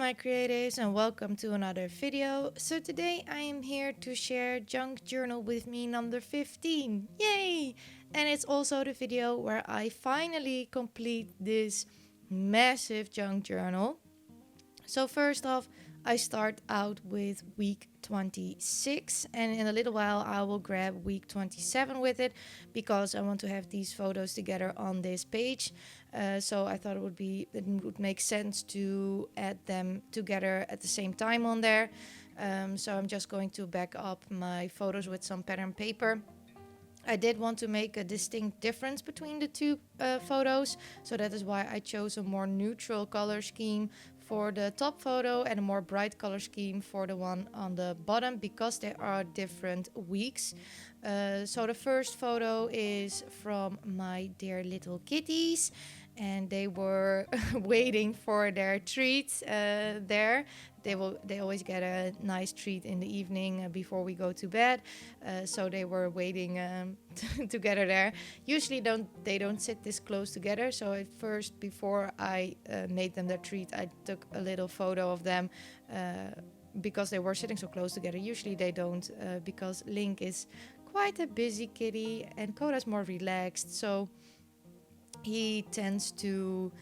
my creatives, and welcome to another video. So today I am here to share junk journal with me number 15. Yay! And it's also the video where I finally complete this massive junk journal. So first off, I start out with week 26, and in a little while I will grab week 27 with it because I want to have these photos together on this page. So I thought it would make sense to add them together at the same time on there. So I'm just going to back up my photos with some pattern paper. I did want to make a distinct difference between the two photos, so that is why I chose a more neutral color scheme for the top photo and a more bright color scheme for the one on the bottom, because they are different weeks. So the first photo is from my dear little kitties, and they were waiting for their treats there. They always get a nice treat in the evening before we go to bed. So they were waiting together there. Usually they don't sit this close together. So at first, before I made them their treat, I took a little photo of them because they were sitting so close together. Usually they don't, because Link is quite a busy kitty and Koda's more relaxed. So he tends to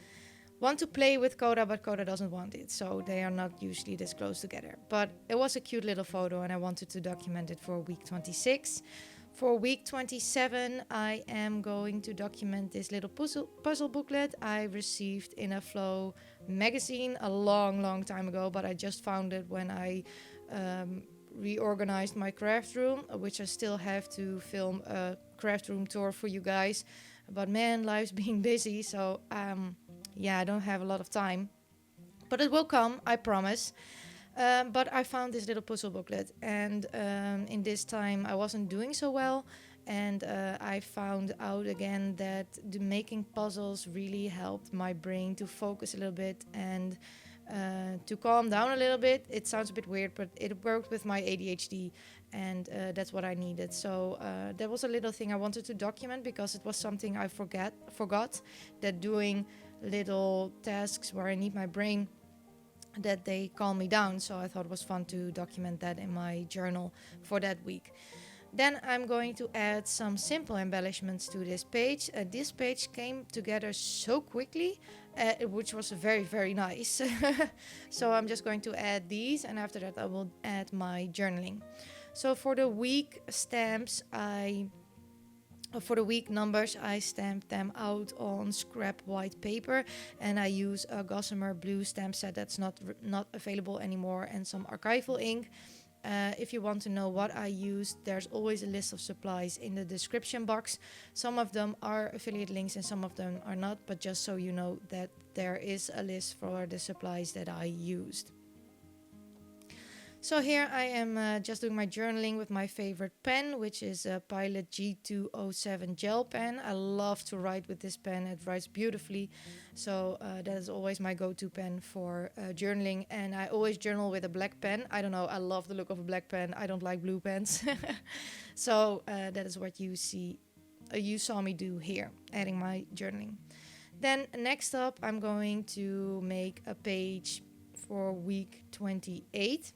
want to play with Koda, but Koda doesn't want it. So they are not usually this close together. But it was a cute little photo and I wanted to document it for week 26. For week 27, I am going to document this little puzzle booklet I received in a Flow magazine a long time ago, but I just found it when I reorganized my craft room, which I still have to film a craft room tour for you guys. But man, life's being busy, so I don't have a lot of time. But it will come, I promise. But I found this little puzzle booklet, and in this time I wasn't doing so well, and I found out again that making puzzles really helped my brain to focus a little bit and to calm down a little bit. It sounds a bit weird, but it worked with my ADHD, and that's what I needed. So that was a little thing I wanted to document, because it was something I forgot, that doing little tasks where I need my brain, that they calm me down. So I thought it was fun to document that in my journal for that week. Then I'm going to add some simple embellishments to this page. This page came together so quickly, which was very nice. So I'm just going to add these, and after that I will add my journaling. So for the week stamps, for the week numbers, I stamped them out on scrap white paper, and I use a Gossamer blue stamp set that's not available anymore, and some archival ink. If you want to know what I used, there's always a list of supplies in the description box. Some of them are affiliate links and some of them are not, but just so you know that there is a list for the supplies that I used. So here I am just doing my journaling with my favorite pen, which is a Pilot G207 gel pen. I love to write with this pen. It writes beautifully. So that is always my go-to pen for journaling. And I always journal with a black pen. I don't know, I love the look of a black pen. I don't like blue pens. So that is what you saw me do here, adding my journaling. Then next up, I'm going to make a page for week 28.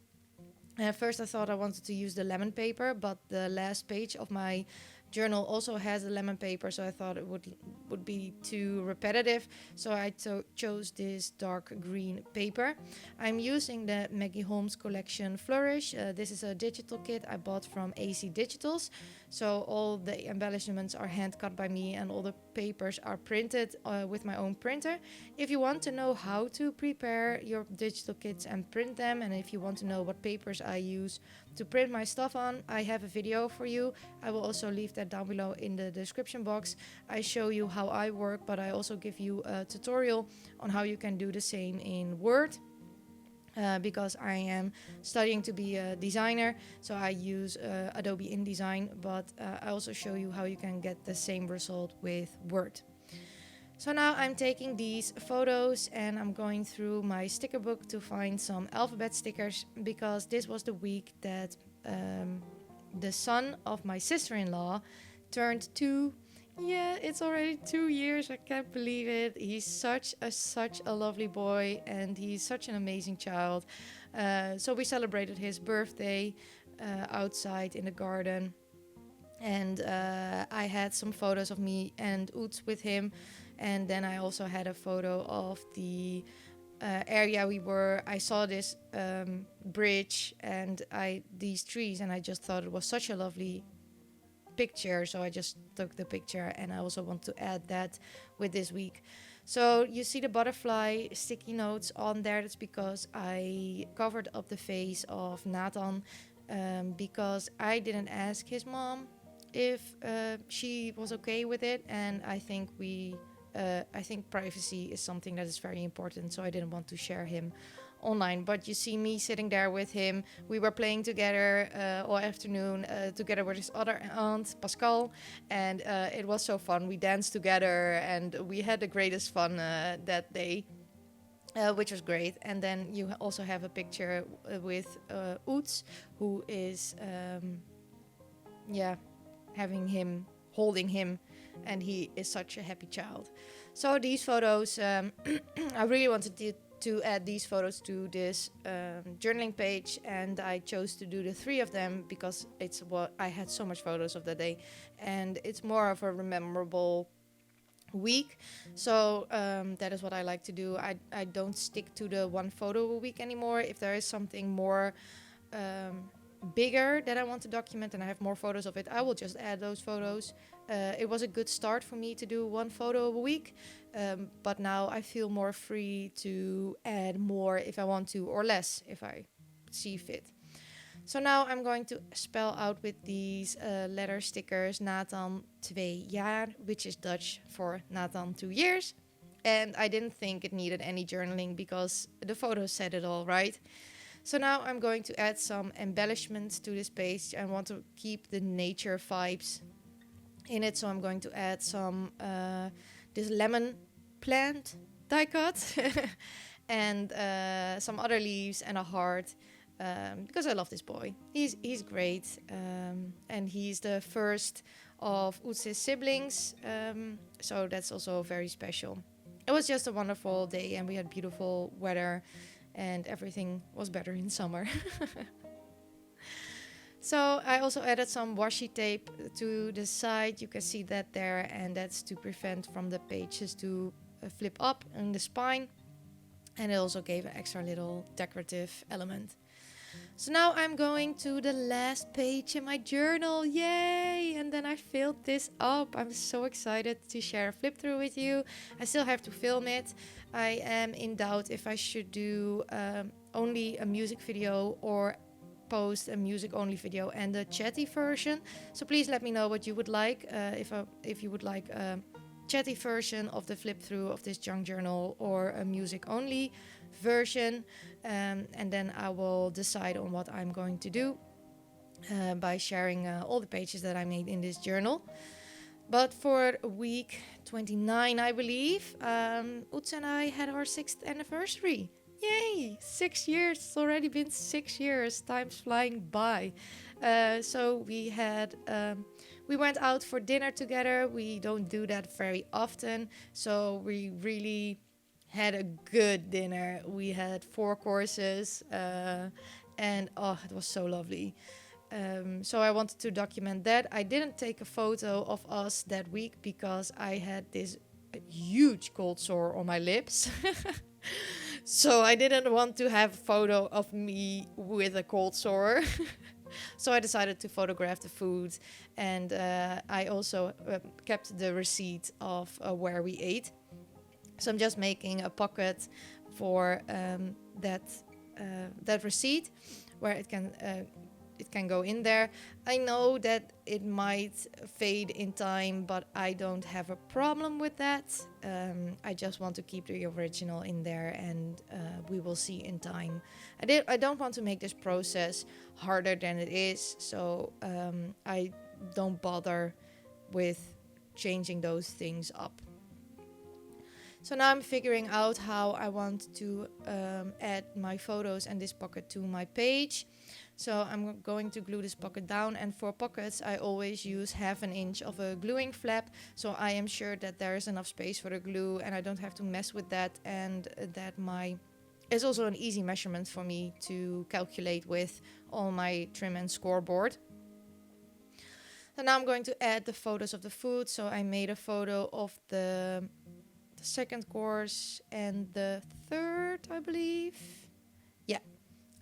At first I thought I wanted to use the lemon paper, but the last page of my journal also has a lemon paper, so I thought it would be too repetitive, so I chose this dark green paper. I'm using the Maggie Holmes collection Flourish. This is a digital kit I bought from AC Digitals, so all the embellishments are hand cut by me and all the papers are printed with my own printer. If you want to know how to prepare your digital kits and print them, and if you want to know what papers I use to print my stuff on, I have a video for you. I will also leave that down below in the description box. I show you how I work, but I also give you a tutorial on how you can do the same in Word. Because I am studying to be a designer, so I use Adobe InDesign, but I also show you how you can get the same result with Word. So now I'm taking these photos and I'm going through my sticker book to find some alphabet stickers, because this was the week that the son of my sister-in-law turned 2 Yeah, it's already 2 years. I can't believe it. He's such a lovely boy, and he's such an amazing child. So we celebrated his birthday outside in the garden, and I had some photos of me and Oets with him, and then I also had a photo of the area we were. I saw this bridge and these trees, and I just thought it was such a lovely picture, so I just took the picture, and I also want to add that with this week. So you see the butterfly sticky notes on there. That's because I covered up the face of Nathan, because I didn't ask his mom if she was okay with it, and I think privacy is something that is very important, so I didn't want to share him online. But you see me sitting there with him. We were playing together all afternoon, together with his other aunt, Pascal, and it was so fun. We danced together, and we had the greatest fun that day. Which was great. And then you also have a picture with Oets, who is, having him, holding him, and he is such a happy child. So these photos, I really wanted to add these photos to this journaling page, and I chose to do the 3 of them because it's what I had so much photos of that day, and it's more of a memorable week. So that is what I like to do. I don't stick to the 1 photo a week anymore. If there is something more bigger that I want to document and I have more photos of it, I will just add those photos. It was a good start for me to do 1 photo a week, but now I feel more free to add more if I want to, or less if I see fit. So now I'm going to spell out with these letter stickers Nathan 2 jaar, which is Dutch for Nathan 2 years. And I didn't think it needed any journaling because the photos said it all, right? So now I'm going to add some embellishments to this page. I want to keep the nature vibes in it, so I'm going to add some this lemon plant die cut and some other leaves and a heart, because I love this boy. He's great, and he's the first of Oets's siblings, so that's also very special. It was just a wonderful day, and we had beautiful weather, and everything was better in summer. So I also added some washi tape to the side. You can see that there, and that's to prevent from the pages to flip up in the spine. And it also gave an extra little decorative element. So now I'm going to the last page in my journal. Yay! And then I filled this up. I'm so excited to share a flip through with you. I still have to film it. I am in doubt if I should do only a music video or post a music only video and a chatty version. So please let me know what you would like. If you would like a chatty version of the flip through of this junk journal or a music only version, and then I will decide on what I'm going to do by sharing all the pages that I made in this journal. But for week 29, I believe, Oets and I had our 6th anniversary. Yay! 6 years. It's already been 6 years. Time's flying by. So we went out for dinner together. We don't do that very often, so we really had a good dinner. We had 4 courses, and it was so lovely. So I wanted to document that. I didn't take a photo of us that week because I had this huge cold sore on my lips. So I didn't want to have a photo of me with a cold sore. So I decided to photograph the food, and I also kept the receipt of where we ate. So I'm just making a pocket for that receipt where it can go in there. I know that it might fade in time, but I don't have a problem with that. I just want to keep the original in there, and we will see in time. I don't want to make this process harder than it is, so I don't bother with changing those things up. So now I'm figuring out how I want to add my photos and this pocket to my page. So I'm going to glue this pocket down, and for pockets I always use 1/2 inch of a gluing flap, so I am sure that there is enough space for the glue and I don't have to mess with that, and that it's also an easy measurement for me to calculate with on my trim and scoreboard. So now I'm going to add the photos of the food. So I made a photo of the second course and the third, I believe. Yeah.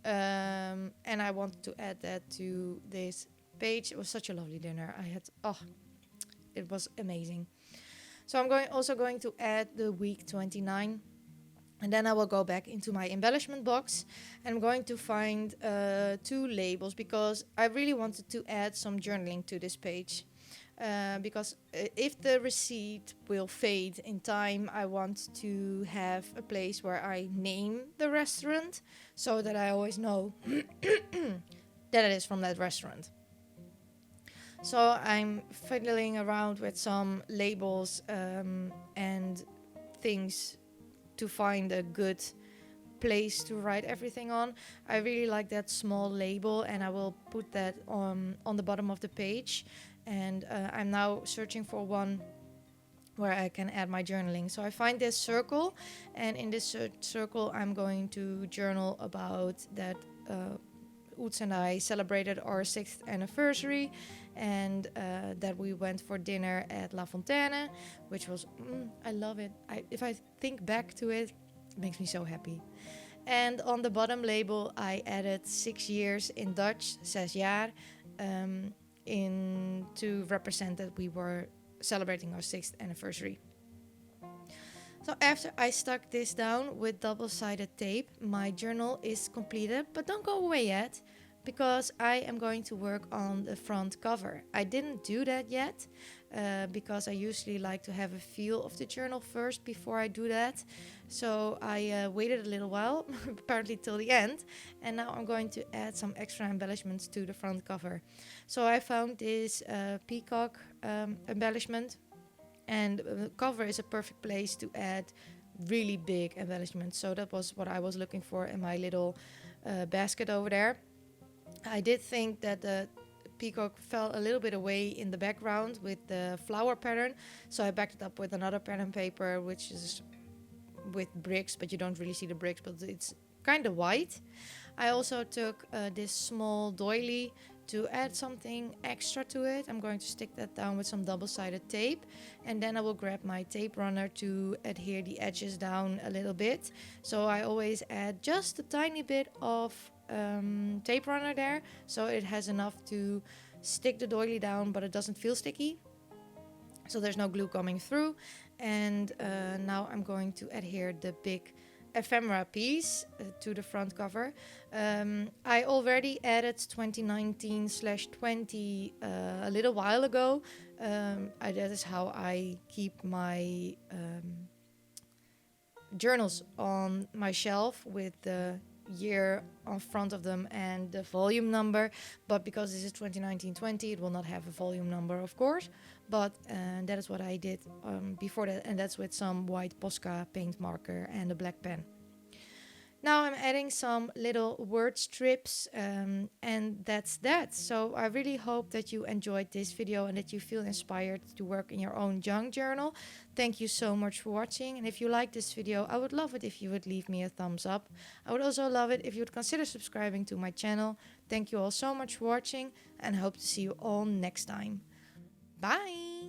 And I wanted to add that to this page. It was such a lovely dinner. It was amazing. So I'm also going to add the week 29. And then I will go back into my embellishment box. And I'm going to find 2 labels because I really wanted to add some journaling to this page. Because if the receipt will fade in time, I want to have a place where I name the restaurant so that I always know that it is from that restaurant. So I'm fiddling around with some labels and things to find a good place to write everything on. I really like that small label, and I will put that on the bottom of the page. And I'm now searching for one where I can add my journaling. So I find this circle, and in this circle I'm going to journal about that Oets and I celebrated our 6th anniversary, and that we went for dinner at La Fontaine, which was, I love it. If I think back to it, it makes me so happy. And on the bottom label I added 6 years in Dutch, 6 jaar, to represent that we were celebrating our 6th anniversary. So after I stuck this down with double-sided tape, my journal is completed, but don't go away yet, because I am going to work on the front cover. I didn't do that yet, because I usually like to have a feel of the journal first before I do that. So I waited a little while, apparently till the end, and now I'm going to add some extra embellishments to the front cover. So I found this peacock embellishment, and the cover is a perfect place to add really big embellishments. So that was what I was looking for in my little basket over there. I did think that the peacock fell a little bit away in the background with the flower pattern, so I backed it up with another pattern paper, which is with bricks, but you don't really see the bricks, but it's kind of white. I also took this small doily to add something extra to it. I'm going to stick that down with some double-sided tape, and then I will grab my tape runner to adhere the edges down a little bit. So I always add just a tiny bit of tape runner there, so it has enough to stick the doily down, but it doesn't feel sticky, so there's no glue coming through. And now I'm going to adhere the big ephemera piece to the front cover. I already added 2019/20 a little while ago. That is how I keep my journals on my shelf, with the year on front of them and the volume number. But because this is 2019/20, it will not have a volume number, of course, but that is what I did before that, and that's with some white Posca paint marker and a black pen. Now I'm adding some little word strips, and that's that. So I really hope that you enjoyed this video and that you feel inspired to work in your own junk journal. Thank you so much for watching, and if you like this video, I would love it if you would leave me a thumbs up. I would also love it if you would consider subscribing to my channel. Thank you all so much for watching, and I hope to see you all next time. Bye!